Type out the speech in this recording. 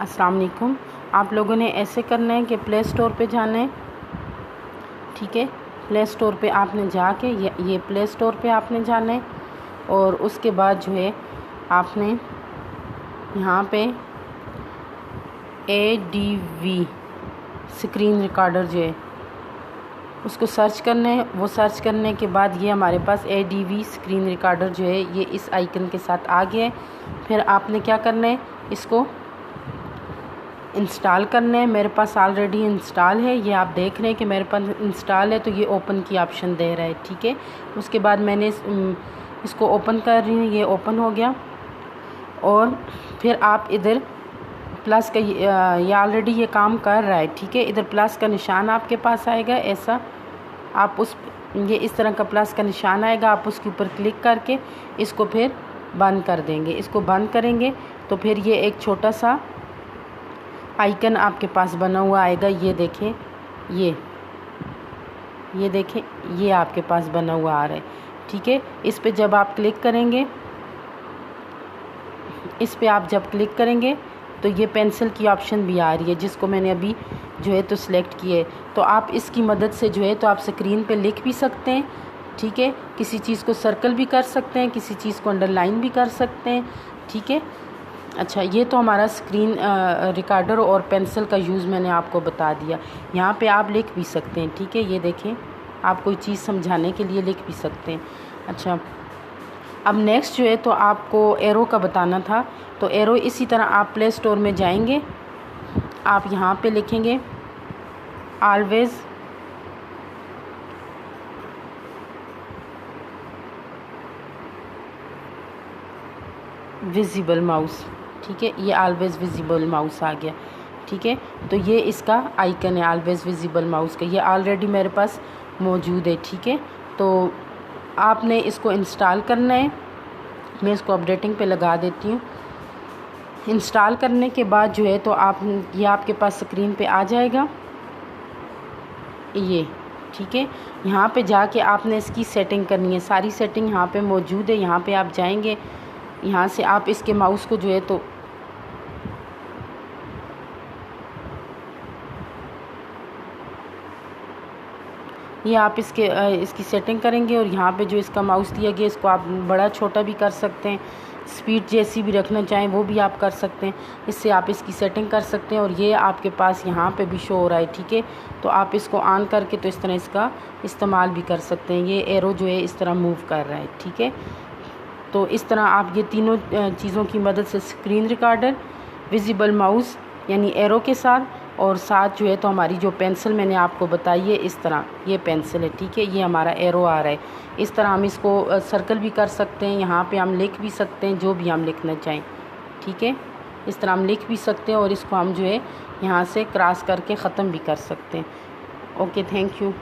अस्सलाम वालेकुम। आप लोगों ने ऐसे करना है कि प्ले स्टोर पे जाना है, ठीक है। प्ले स्टोर पे आपने जाके ये प्ले स्टोर पे आपने जाना है और उसके बाद जो है आपने यहाँ पे ADV स्क्रीन रिकॉर्डर जो है उसको सर्च करना है। वो सर्च करने के बाद ये हमारे पास ADV स्क्रीन रिकॉर्डर जो है ये इस आइकन के साथ आ गया है। फिर आपने क्या करना है, इसको इंस्टॉल करना है। मेरे पास ऑलरेडी इंस्टॉल है, ये आप देख रहे हैं कि मेरे पास इंस्टॉल है, तो ये ओपन की ऑप्शन दे रहा है, ठीक है। उसके बाद मैंने इसको ओपन कर रही हूँ, ये ओपन हो गया। और फिर आप इधर प्लस का ये ऑलरेडी ये काम कर रहा है, ठीक है। इधर प्लस का निशान आपके पास आएगा, ऐसा आप ये इस तरह का प्लस का निशान आएगा, आप उसके ऊपर क्लिक करके इसको फिर बंद कर देंगे। इसको बंद करेंगे तो फिर ये एक छोटा सा आइकन आपके पास बना हुआ आएगा। ये देखें, ये देखें, ये आपके पास बना हुआ आ रहा है, ठीक है। इस पे जब आप क्लिक करेंगे, इस पे आप जब क्लिक करेंगे तो ये पेंसिल की ऑप्शन भी आ रही है, जिसको मैंने अभी जो है तो सिलेक्ट किए है। तो आप इसकी मदद से जो है तो आप स्क्रीन पे लिख भी सकते हैं, ठीक है। किसी चीज़ को सर्कल भी कर सकते हैं, किसी चीज़ को अंडरलाइन भी कर सकते हैं, ठीक है। अच्छा, ये तो हमारा स्क्रीन रिकॉर्डर और पेंसिल का यूज़ मैंने आपको बता दिया। यहाँ पे आप लिख भी सकते हैं, ठीक है। ये देखें, आप कोई चीज़ समझाने के लिए लिख भी सकते हैं। अच्छा, अब नेक्स्ट जो है तो आपको एरो का बताना था। तो एरो इसी तरह आप प्ले स्टोर में जाएंगे, आप यहाँ पे लिखेंगे ऑलवेज़ विजिबल माउस, ठीक है। ये ऑलवेज़ विजिबल माउस आ गया, ठीक है। तो ये इसका आइकन है ऑलवेज़ विजिबल माउस का, ये ऑलरेडी मेरे पास मौजूद है, ठीक है। तो आपने इसको इंस्टॉल करना है। मैं इसको अपडेटिंग पे लगा देती हूँ। इंस्टॉल करने के बाद जो है तो ये आपके पास स्क्रीन पे आ जाएगा, ये, ठीक है। यहाँ पे जाके आपने इसकी सेटिंग करनी है, सारी सेटिंग यहाँ पे मौजूद है। यहाँ पे आप जाएंगे, यहाँ से आप इसके माउस को जो है तो ये आप इसकी सेटिंग करेंगे और यहाँ पे जो इसका माउस दिया गया इसको आप बड़ा छोटा भी कर सकते हैं, स्पीड जैसी भी रखना चाहें वो भी आप कर सकते हैं। इससे आप इसकी सेटिंग कर सकते हैं और ये आपके पास यहाँ पे भी शो हो रहा है, ठीक है। तो आप इसको ऑन करके तो इस तरह इसका इस्तेमाल भी कर सकते हैं। ये एरो जो है इस तरह मूव कर रहा है, ठीक है। तो इस तरह आप ये तीनों चीज़ों की मदद से स्क्रीन रिकॉर्डर, विजिबल माउस यानी एरो के साथ, और साथ जो है तो हमारी जो पेंसिल मैंने आपको बताई है, इस तरह ये पेंसिल है, ठीक है। ये हमारा एरो आ रहा है, इस तरह हम इसको सर्कल भी कर सकते हैं। यहाँ पे हम लिख भी सकते हैं जो भी हम लिखना चाहें, ठीक है। इस तरह हम लिख भी सकते हैं और इसको हम जो है यहाँ से क्रॉस करके ख़त्म भी कर सकते हैं। Okay, thank you.